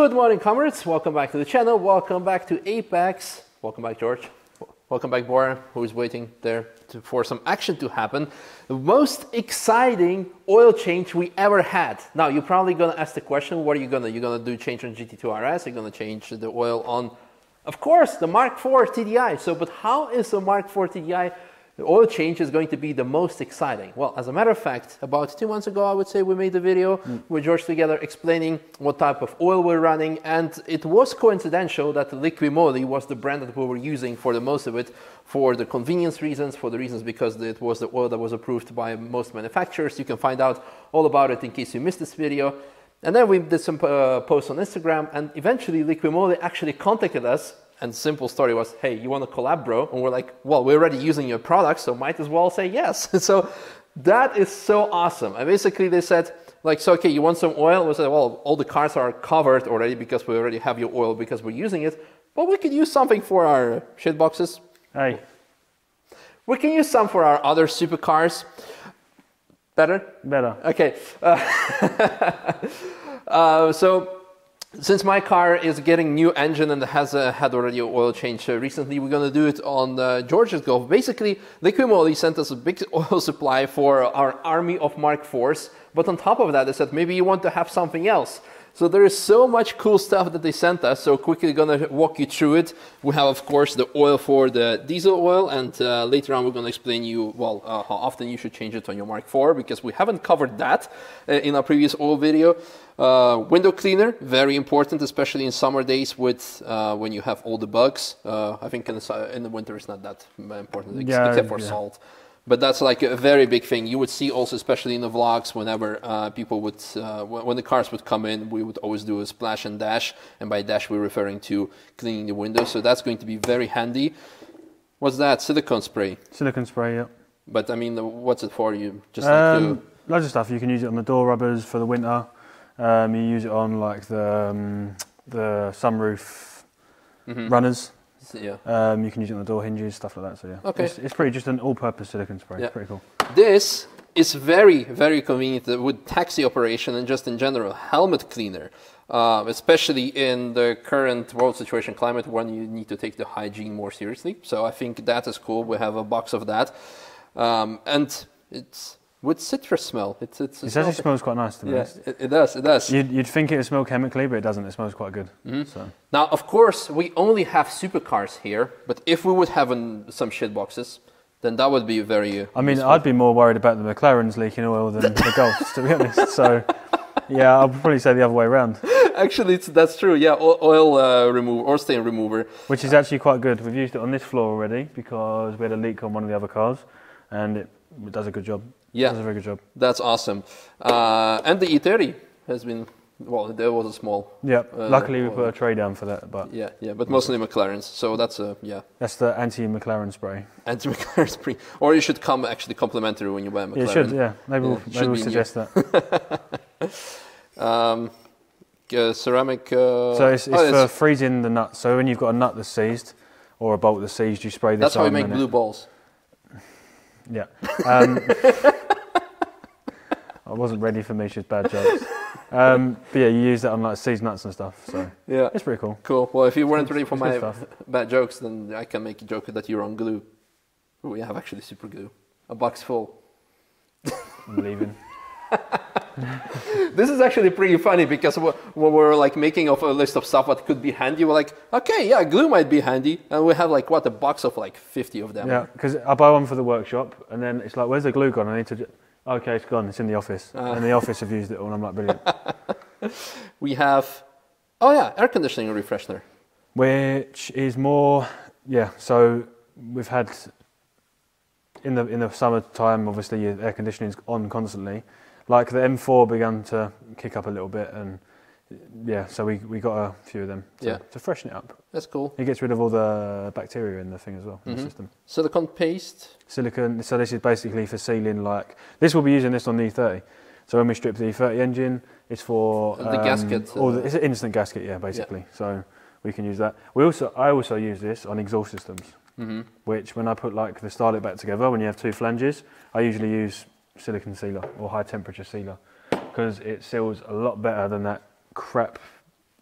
Good morning, comrades. Welcome back to the channel. Welcome back to Apex. Welcome back, George. Welcome back, Bora, who is waiting there for some action to happen. The most exciting oil change we ever had. Now, you're probably going to ask the question, what are you going to do? You're going to do change on GT2 RS? You're going to change the oil on, of course, the Mark IV TDI. So, but how is the Mark IV TDI the oil change is going to be the most exciting? Well, as a matter of fact, about 2 months ago, I would say we made a video with George together explaining what type of oil we're running. And it was coincidental that Liqui Moly was the brand that we were using for the most of it, for the convenience reasons, for the reasons because it was the oil that was approved by most manufacturers. You can find out all about it in case you missed this video. And then we did some posts on Instagram, and eventually Liqui Moly actually contacted us. And simple story was, hey, you want to collab, bro? And we're like, well, we're already using your product, so might as well say yes. So that is so awesome. And basically they said, like, so, okay, you want some oil? We said, well, all the cars are covered already because we already have your oil because we're using it. But we could use something for our shit boxes. Hey. We can use some for our other supercars. Better? Better. Okay. So since my car is getting new engine and has had already an oil change recently, we're going to do it on George's Golf. Basically, Liqui Moly sent us a big oil supply for our army of Mark IVs, but on top of that, they said, maybe you want to have something else. So there is so much cool stuff that they sent us, so quickly going to walk you through it. We have, of course, the oil for the diesel oil, and later on we're going to explain you, well, how often you should change it on your Mark IV, because we haven't covered that in our previous oil video. Window cleaner, very important, especially in summer days with when you have all the bugs. I think in the winter it's not that important, except for salt. But that's like a very big thing. You would see also, especially in the vlogs, whenever people would, when the cars would come in, we would always do a splash and dash. And by dash, we're referring to cleaning the windows. So that's going to be very handy. What's that? Silicone spray. Silicone spray, yeah. But I mean, what's it for? You just like to... Loads of stuff. You can use it on the door rubbers for the winter. You use it on like the sunroof runners. Yeah. You can use it on the door hinges, stuff like that. So yeah, okay. It's pretty just an all-purpose silicone spray. Yeah. It's pretty cool. This is very, very convenient with taxi operation and just in general helmet cleaner, especially in the current world situation climate when you need to take the hygiene more seriously. So I think that is cool. We have a box of that, and it's with citrus smell. It actually smells quite nice to me. Yeah, it does. It does. You'd think it would smell chemically, but it doesn't. It smells quite good. So. Now, of course, we only have supercars here, but if we would have some shit boxes, then that would be very... I mean, useful. I'd be more worried about the McLarens leaking oil than the Golfs, to be honest. So, yeah, I'll probably say the other way around. Actually, that's true. Yeah, oil remover or stain remover. Which is actually quite good. We've used it on this floor already because we had a leak on one of the other cars, and it does a good job. Yeah, does a very good job. That's awesome. And the E30 has been, well, there was a small... Yeah, luckily we put a tray down for that. But yeah, but mostly McLarens, so that's yeah. That's the anti-McLaren spray. Anti-McLaren spray. Or you should come actually complimentary when you buy a McLaren. Yeah, it should, yeah. Maybe we'll suggest that. Ceramic... so it's for freezing the nuts. So when you've got a nut that's seized, or a bolt that's seized, you spray this on. That's how we make blue balls. Yeah. I wasn't ready for Misha's bad jokes. But yeah, you use that on like seized nuts and stuff. So yeah, it's pretty cool. Cool. Well, if you weren't ready for my bad jokes, then I can make a joke that you're on glue. We have actually super glue. A box full. I'm leaving. This is actually pretty funny because when we're like making a list of stuff that could be handy, we're like, okay, yeah, glue might be handy, and we have like a box of like 50 of them. Yeah, because I buy one for the workshop, and then it's like, where's the glue gone? I need to. Okay, it's gone. It's in the office, and the office have used it all. And I'm like, brilliant. We have, oh yeah, air conditioning refreshener, which is more, yeah. So we've had in the summertime, obviously, your air conditioning's on constantly. Like the M4 began to kick up a little bit, and yeah, so we got a few of them to freshen it up. That's cool. It gets rid of all the bacteria in the thing as well, in the system. Silicone paste? Silicone, so this is basically for sealing, like, this will be using this on the E30. So when we strip the E30 engine, it's for... the gasket. It's an instant gasket, yeah, basically. Yeah. So we can use that. I also use this on exhaust systems, which when I put like the starlet back together, when you have two flanges, I usually use silicone sealer or high temperature sealer because it seals a lot better than that crap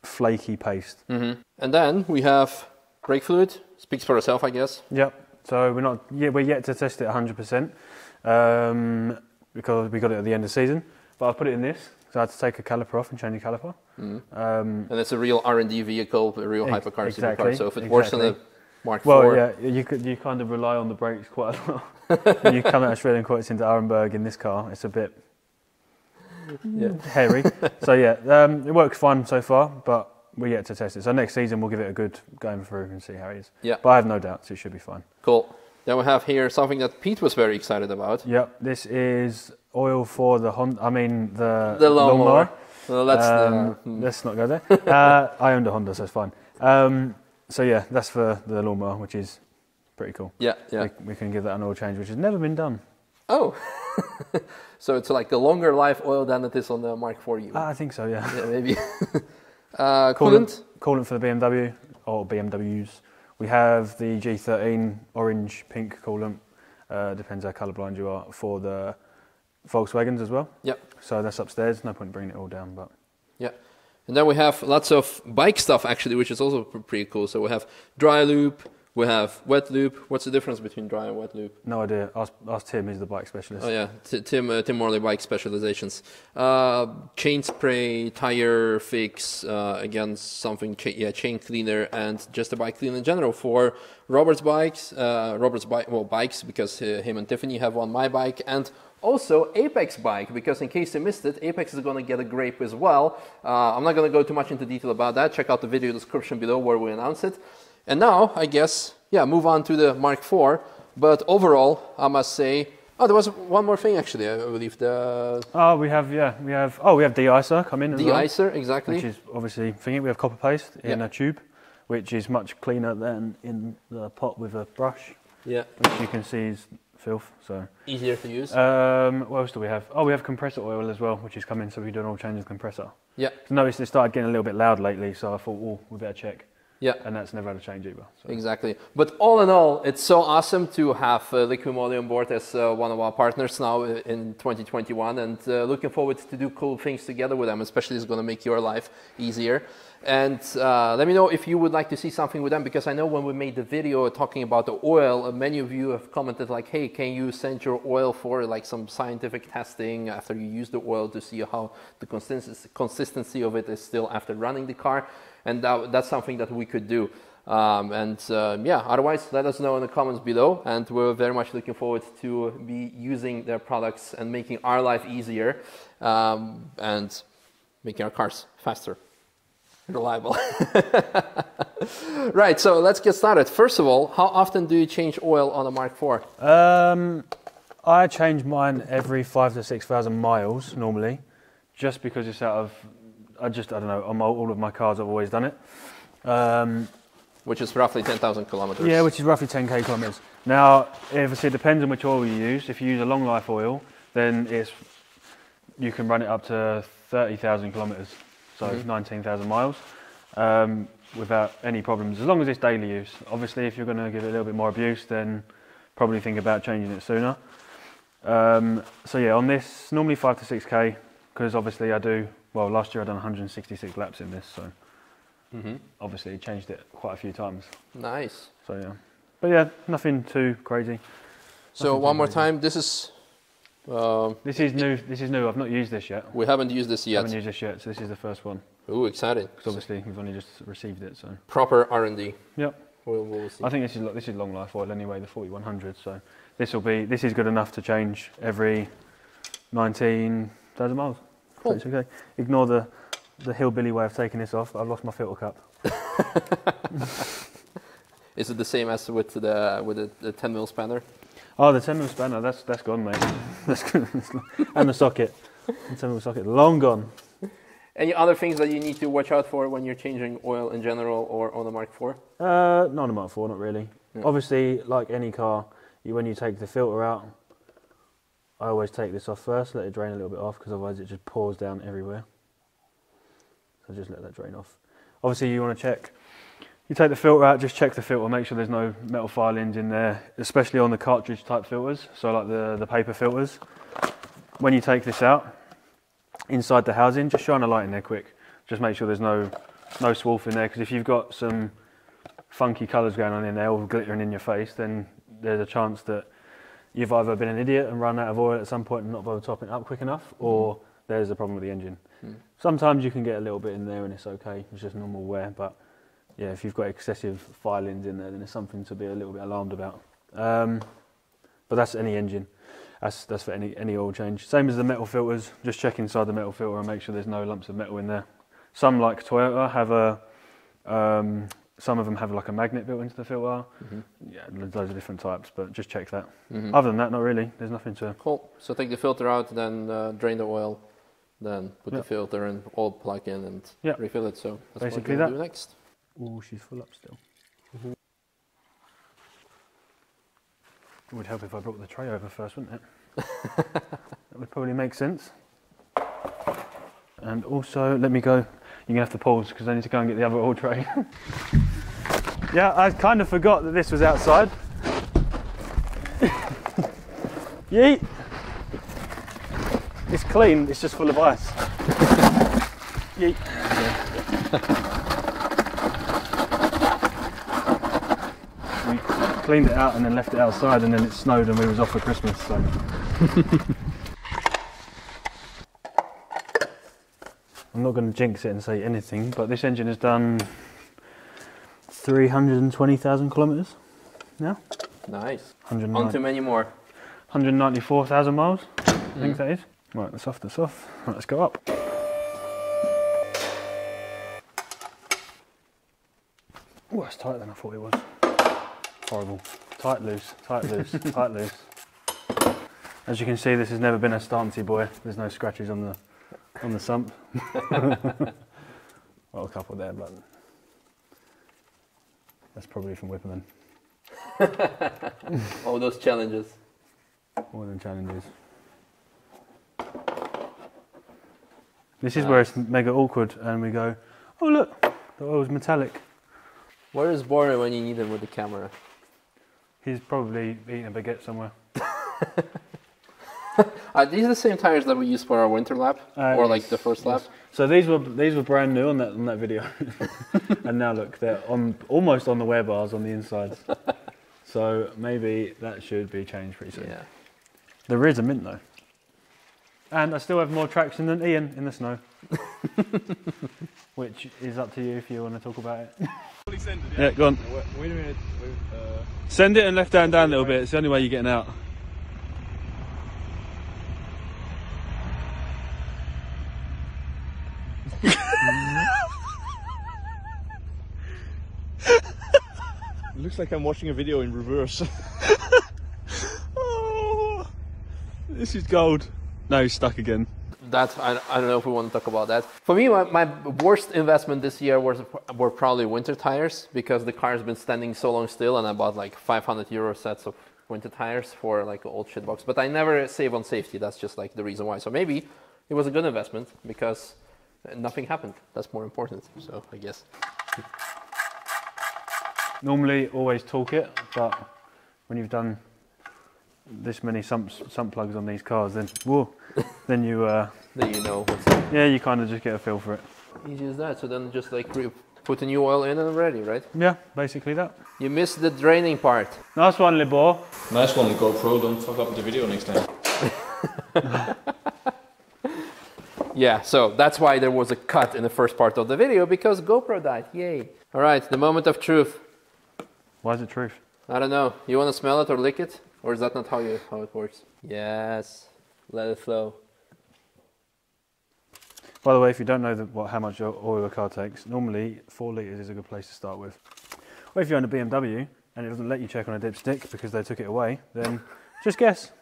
flaky paste. And then we have brake fluid. Speaks for itself, I guess. Yep. So we're yet to test it 100% because we got it at the end of the season. But I've put it in this, so I had to take a caliper off and change the caliper. And it's a real R&D vehicle, a real hypercar, supercar. So if it works on the Mark IV... Well, yeah, you kind of rely on the brakes quite a lot. When you come out of Australian quotes into Arenberg in this car, it's a bit hairy. So yeah, it works fine so far, but we're yet to test it. So next season we'll give it a good going through and see how it is. Yeah. But I have no doubts it should be fine. Cool. Then we have here something that Pete was very excited about. Yep. This is oil for the Honda. I mean the lawnmower. Well, let's not go there. I owned a Honda, so it's fine. So yeah, that's for the lawnmower, which is pretty cool. Yeah, yeah. We can give that an oil change, which has never been done. Oh. So it's like a longer life oil than it is on the Mark IV. I think so. Yeah. Yeah, maybe. Coolant for the BMW or BMWs. We have the G13 orange pink coolant. Depends how colourblind you are for the Volkswagens as well. Yep. So that's upstairs. No point bringing it all down, but yeah. And then we have lots of bike stuff actually, which is also pretty cool. So we have dry lube. We have wet lube. What's the difference between dry and wet lube? No idea. Ask Tim, he's the bike specialist. Oh yeah, Tim Morley Bike Specializations. Chain spray, tire fix, again something, chain cleaner, and just a bike cleaner in general for Robert's bikes. Bikes because him and Tiffany have on my bike, and also Apex bike, because in case you missed it, Apex is going to get a Greyp as well. I'm not going to go too much into detail about that. Check out the video description below where we announce it. And now, I guess, move on to the Mark IV. But overall, I must say, there was one more thing actually. I believe we have de-icer come in as well. De-icer, exactly. Which is obviously thinking. We have copper paste in a tube, which is much cleaner than in the pot with a brush. Yeah. Which you can see is filth. So easier to use. What else do we have? Oh, we have compressor oil as well, which is coming. So we do an oil change of compressor. Yeah. So noticed it started getting a little bit loud lately, so I thought, we better check. Yeah, and that's never had a change either. So. Exactly. But all in all, it's so awesome to have Liqui Moly on board as one of our partners now in 2021, and looking forward to do cool things together with them. Especially, it's going to make your life easier. And let me know if you would like to see something with them, because I know when we made the video talking about the oil, many of you have commented like, hey, can you send your oil for like some scientific testing after you use the oil to see how the consistency of it is still after running the car. And that's something that we could do. Otherwise, let us know in the comments below. And we're very much looking forward to be using their products and making our life easier and making our cars faster, reliable. Right, so let's get started. First of all, how often do you change oil on a Mark IV? I change mine every 5,000 to 6,000 miles normally, just because it's out of... I don't know, on all of my cars I've always done it. Which is roughly 10,000 kilometers. Yeah, which is roughly 10k kilometers. Now, obviously it depends on which oil you use. If you use a long life oil, then you can run it up to 30,000 kilometers, so 19,000 miles, without any problems, as long as it's daily use. Obviously, if you're going to give it a little bit more abuse, then probably think about changing it sooner. So yeah, on this, normally 5 to 6k, because obviously last year I done 166 laps in this, so obviously changed it quite a few times. Nice. So yeah, but yeah, nothing too crazy. So one more time, this is this is new. This is new. I've not used this yet. We haven't used this yet. So this is the first one. Ooh, exciting! Because obviously we've only just received it, so proper R&D. Yep. We'll see. I think this is long life oil anyway, the 4100. So this is good enough to change every 19,000 miles. Cool. So it's okay. Ignore the hillbilly way of taking this off. I've lost my filter cap. Is it the same as with the 10mm spanner? Oh, the 10mm spanner, that's gone, mate. And the socket. The 10mm socket, long gone. Any other things that you need to watch out for when you're changing oil in general or on a Mark IV? Not on a Mark IV, not really. Yeah. Obviously, like any car, when you take the filter out, I always take this off first, let it drain a little bit off, because otherwise it just pours down everywhere. So just let that drain off. Obviously you want to check, you take the filter out, just check the filter, make sure there's no metal filings in there, especially on the cartridge type filters, so like the paper filters. When you take this out, inside the housing, just shine a light in there quick. Just make sure there's no no swoof in there, because if you've got some funky colours going on in there, all glittering in your face, then there's a chance that you've either been an idiot and run out of oil at some point and not bothered topping it up quick enough, or there's a problem with the engine. Sometimes you can get a little bit in there and it's okay, it's just normal wear, but yeah, if you've got excessive filings in there, then it's something to be a little bit alarmed about. But that's any engine. That's for any oil change. Same as the metal filters, just check inside the metal filter and make sure there's no lumps of metal in there. Some, like Toyota, have some of them have like a magnet built into the filter. Yeah, there's loads of different types, but just check that. Other than that, not really. There's nothing to... Cool. So take the filter out, then drain the oil, then put the filter and oil plug in and refill it. So that's basically what we'll do next. Oh, she's full up still. It would help if I brought the tray over first, wouldn't it? That would probably make sense. And also, let me go. You're going to have to pause because I need to go and get the other oil tray. Yeah, I kind of forgot that this was outside. Yeet! It's clean, it's just full of ice. Yeet. We cleaned it out and then left it outside, and then it snowed and we was off for Christmas, so. I'm not going to jinx it and say anything, but this engine has done 320,000 kilometres now. Nice. On to many more. 194,000 miles, I think that is. Right, that's off, that's off. Right, let's go up. Oh, that's tighter than I thought it was. Horrible. Tight, loose, tight, loose, tight, loose. As you can see, this has never been a stancy boy. There's no scratches on the sump. Well, a couple there, but that's probably from whipping them. All those challenges. All them challenges. This is where it's mega awkward, and we go, oh look, the oil's metallic. Where is Bora when you need him with the camera? He's probably eating a baguette somewhere. Are these the same tires that we used for our winter lap, or like the first lap? So these were brand new on that video, and now look, they're almost on the wear bars on the insides. So maybe that should be changed pretty soon. Yeah. The rears are mint though, and I still have more traction than Ian in the snow, which is up to you if you want to talk about it. Yeah, go on. Wait a minute. Send it and left down a little bit. It's the only way you're getting out. It looks like I'm watching a video in reverse. Oh, this is gold. No, he's stuck again. That I don't know if we want to talk about that. For me, my worst investment this year were probably winter tires, because the car's been standing so long still, and I bought like 500 euro sets of winter tires for like an old shit box. But I never save on safety. That's just like the reason why. So maybe it was a good investment because nothing happened. That's more important. So I guess. Normally, always torque it, but when you've done this many sump plugs on these cars, then whoa, then you then you know what's up. Yeah, you kind of just get a feel for it. Easy as that. So then just like put a new oil in and ready, right? Yeah, basically that. You missed the draining part. Nice one, Libor. Nice one, GoPro. Don't fuck up the video next time. Yeah, so that's why there was a cut in the first part of the video, because GoPro died. Yay. All right, the moment of truth. Why is it truth? I don't know. You want to smell it or lick it? Or is that not how it works? Yes. Let it flow. By the way, if you don't know how much oil a car takes, normally 4 litres is a good place to start with. Or if you own a BMW and it doesn't let you check on a dipstick because they took it away, then just guess.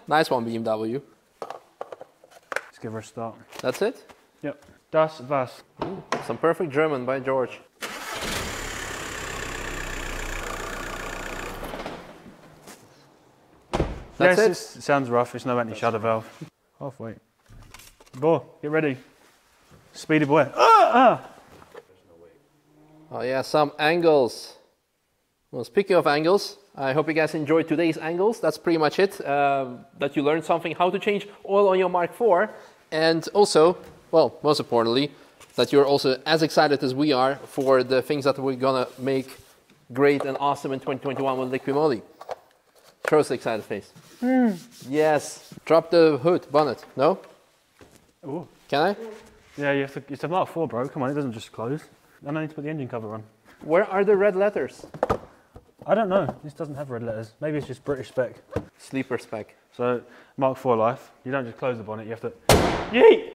Nice one, BMW. Let's give her a start. That's it? Yep. Das war's. Ooh, some perfect German by George. That's it? It sounds rough. It's no anti-shudder valve. Halfway. Boy, get ready. Speedy boy. Ah! Oh yeah, some angles. Well, speaking of angles, I hope you guys enjoyed today's angles. That's pretty much it. That you learned something, how to change oil on your Mark IV. And also, well, most importantly, that you're also as excited as we are for the things that we're gonna make great and awesome in 2021 with Liqui Moly. Show us the excited face. Yes. Drop the hood, bonnet. No? Ooh. Can I? Yeah, it's a Mark IV, bro. Come on, it doesn't just close. And I need to put the engine cover on. Where are the red letters? I don't know. This doesn't have red letters. Maybe it's just British spec. Sleeper spec. So, Mark IV life. You don't just close the bonnet, you have to... Yeet!